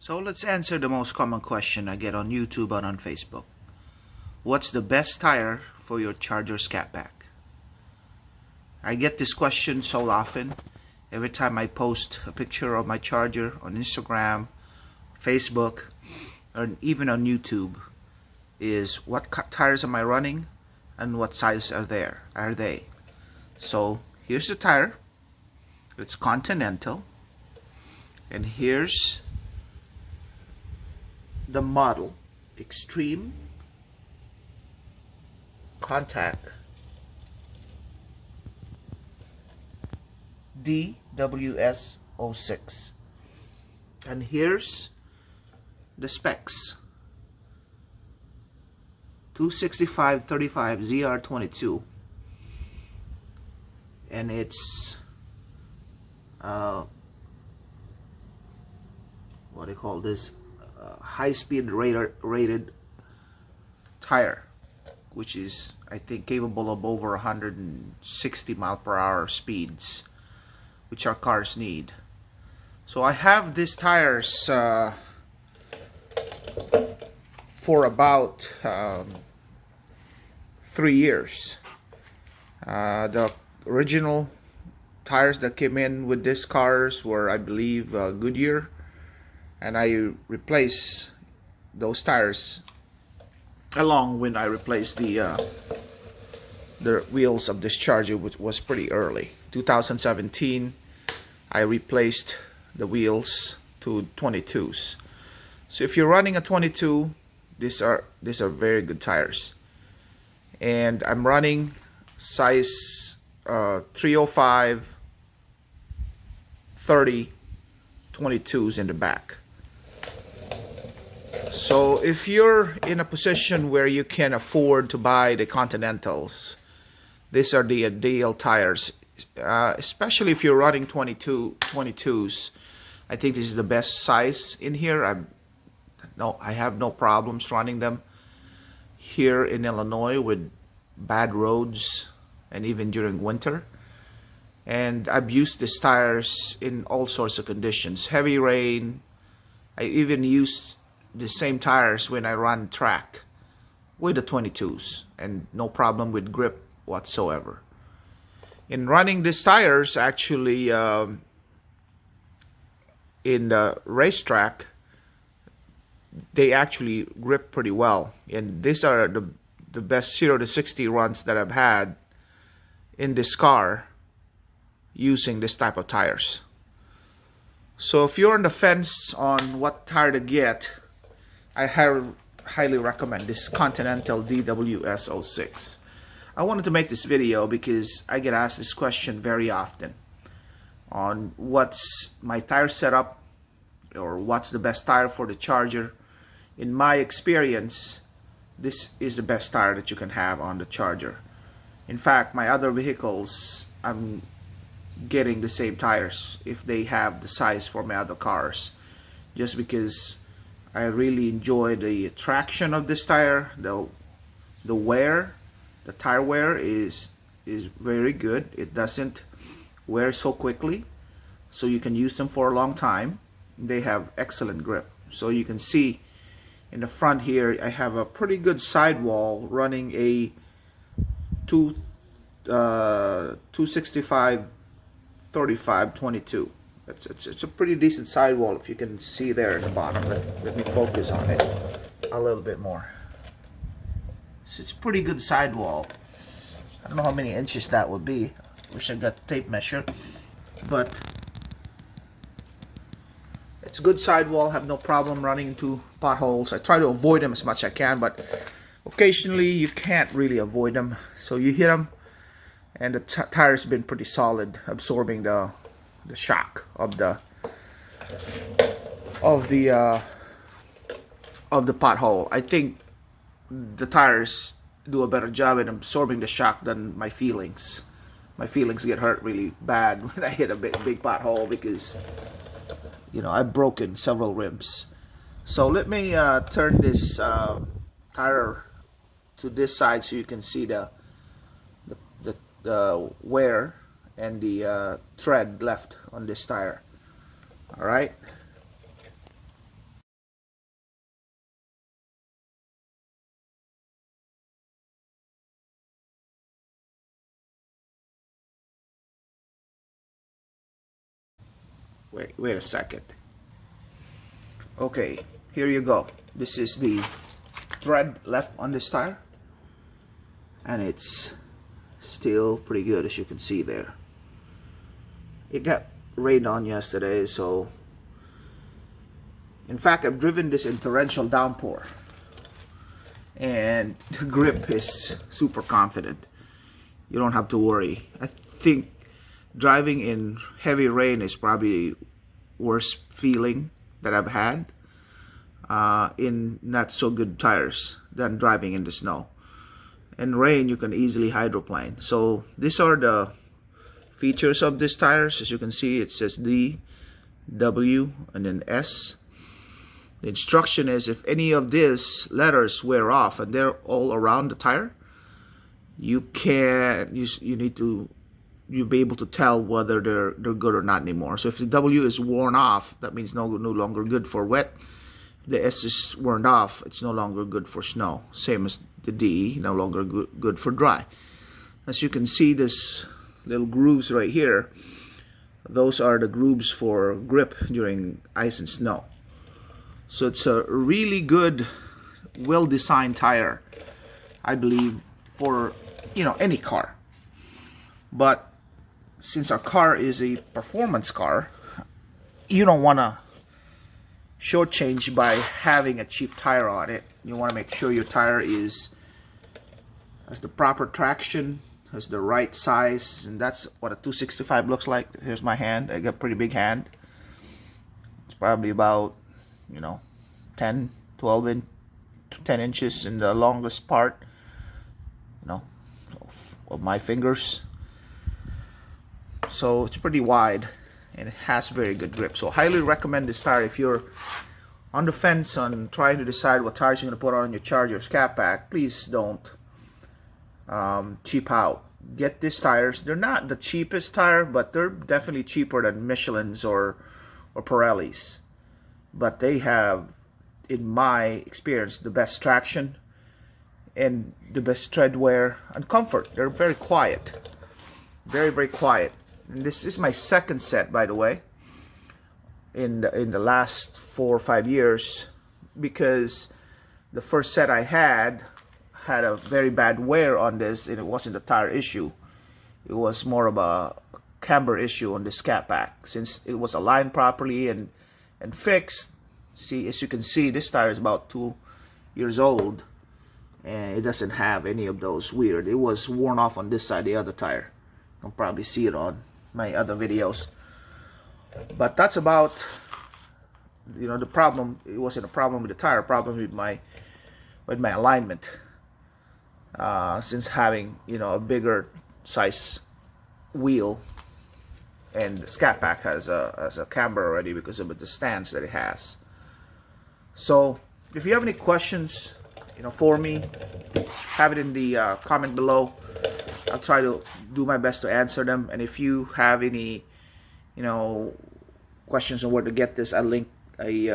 So let's answer the most common question I get on YouTube and on Facebook. What's the best tire for your Charger Scatpack? I get this question so often. Every time I post a picture of my Charger on Instagram, Facebook, or even on YouTube, is what tires am I running and what size are they? So here's the tire. It's Continental, and here's the model, Extreme Contact DWS06, and here's the specs: 265/35 ZR22, and it's what do you call this? High-speed rated tire, which is, I think, capable of over 160 mph speeds, which our cars need. So I have these tires for about 3 years. The original tires that came in with these cars were, I believe, Goodyear, and I replaced those tires along when I replaced the wheels of this Charger, which was pretty early. 2017, I replaced the wheels to 22s. So if you're running a 22, these are very good tires. And I'm running size 305, 30, 22s in the back. So if you're in a position where you can afford to buy the Continentals, these are the ideal tires, especially if you're running 22s. I think this is the best size in here. I have no problems running them here in Illinois with bad roads and even during winter. And I've used these tires in all sorts of conditions. Heavy rain. I even used the same tires when I run track with the 22s, and no problem with grip whatsoever. In running these tires, actually, in the racetrack, they actually grip pretty well, and these are the best 0 to 60 runs that I've had in this car using this type of tires. So if you're on the fence on what tire to get, I highly recommend this Continental DWS06. I wanted to make this video because I get asked this question very often on what's my tire setup or what's the best tire for the Charger. In my experience, this is the best tire that you can have on the Charger. In fact, my other vehicles, I'm getting the same tires if they have the size for my other cars, just because I really enjoy the traction of this tire. The wear, the tire wear is very good. It doesn't wear so quickly, so you can use them for a long time. They have excellent grip. So you can see in the front here, I have a pretty good sidewall running a 265/35 22. It's a pretty decent sidewall, if you can see there at the bottom. Let me focus on it a little bit more. So it's a pretty good sidewall. I don't know how many inches that would be. Wish I got the tape measure, but it's a good sidewall. Have no problem running into potholes. I try to avoid them as much as I can, but occasionally you can't really avoid them. So you hit them, and the tire's been pretty solid, absorbing the shock of the pothole. I think the tires do a better job at absorbing the shock than my feelings. My feelings get hurt really bad when I hit a big pothole because, you know, I've broken several rims. So let me turn this tire to this side so you can see the wear and the tread left on this tire. Alright, Wait a second. Okay, here you go. This is the tread left on this tire, and it's still pretty good, as you can see there. It got rained on yesterday, so in fact I've driven this in torrential downpour, and the grip is super confident. You don't have to worry. I think driving in heavy rain is probably the worst feeling that I've had in not so good tires than driving in the snow. In rain, you can easily hydroplane. So these are the features of these tires. As you can see, it says D, W, and then S. The instruction is if any of these letters wear off and they're all around the tire, you'll be able to tell whether they're good or not anymore. So if the W is worn off, that means no longer good for wet. If the S is worn off, it's no longer good for snow. Same as the D, no longer good for dry. As you can see, this little grooves right here, those are the grooves for grip during ice and snow. So it's a really good, well-designed tire, I believe, for any car. But since our car is a performance car, you don't want to shortchange by having a cheap tire on it. You want to make sure your tire has the proper traction, has the right size, and that's what a 265 looks like. Here's my hand. I got a pretty big hand. It's probably about 10 inches in the longest part of my fingers. So it's pretty wide and it has very good grip. So highly recommend this tire if you're on the fence on trying to decide what tires you're going to put on your Charger Scatpack. Please don't cheap out. Get these tires. They're not the cheapest tire, but they're definitely cheaper than Michelin's or Pirelli's. But they have, in my experience, the best traction and the best tread wear and comfort. They're very quiet, very quiet. And this is my second set, by the way, in the last 4 or 5 years, because the first set I had a very bad wear on this, and it wasn't a tire issue. It was more of a camber issue on the Scatpack. Since it was aligned properly and fixed, see, as you can see, this tire is about 2 years old, and it doesn't have any of those weird. It was worn off on this side, the other tire. You'll probably see it on my other videos. But that's about the problem. It wasn't a problem with the tire, problem with my alignment. Since having a bigger size wheel, and the Scatpack has a camber already because of the stance that it has. So if you have any questions for me, have it in the comment below. I'll try to do my best to answer them. And if you have any questions on where to get this, I'll link the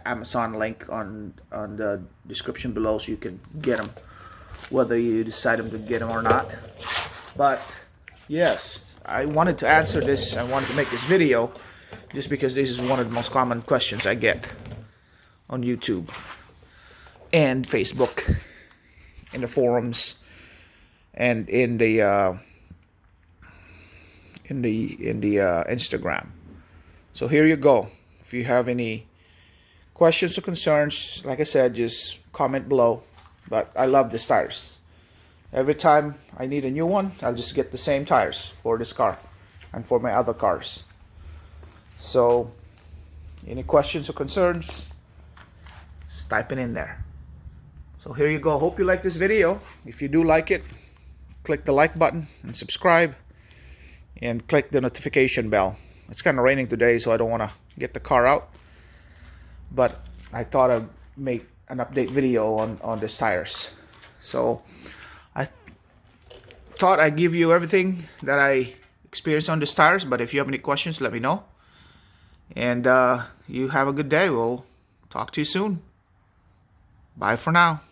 Amazon link on the description below, so you can get them whether you decide to get them or not. But yes, I wanted to answer this. I wanted to make this video just because this is one of the most common questions I get on YouTube and Facebook, in the forums, and in the Instagram. So here you go. If you have any questions or concerns, like I said, just comment below. But I love these tires. Every time I need a new one, I'll just get the same tires for this car and for my other cars. So any questions or concerns, just type it in there. So here you go. Hope you like this video. If you do like it, click the like button and subscribe, and click the notification bell. It's kind of raining today, so I don't want to get the car out, but I thought I'd make an update video on these tires. So I thought I'd give you everything that I experienced on these tires, but if you have any questions, let me know. And you have a good day. We'll talk to you soon. Bye for now.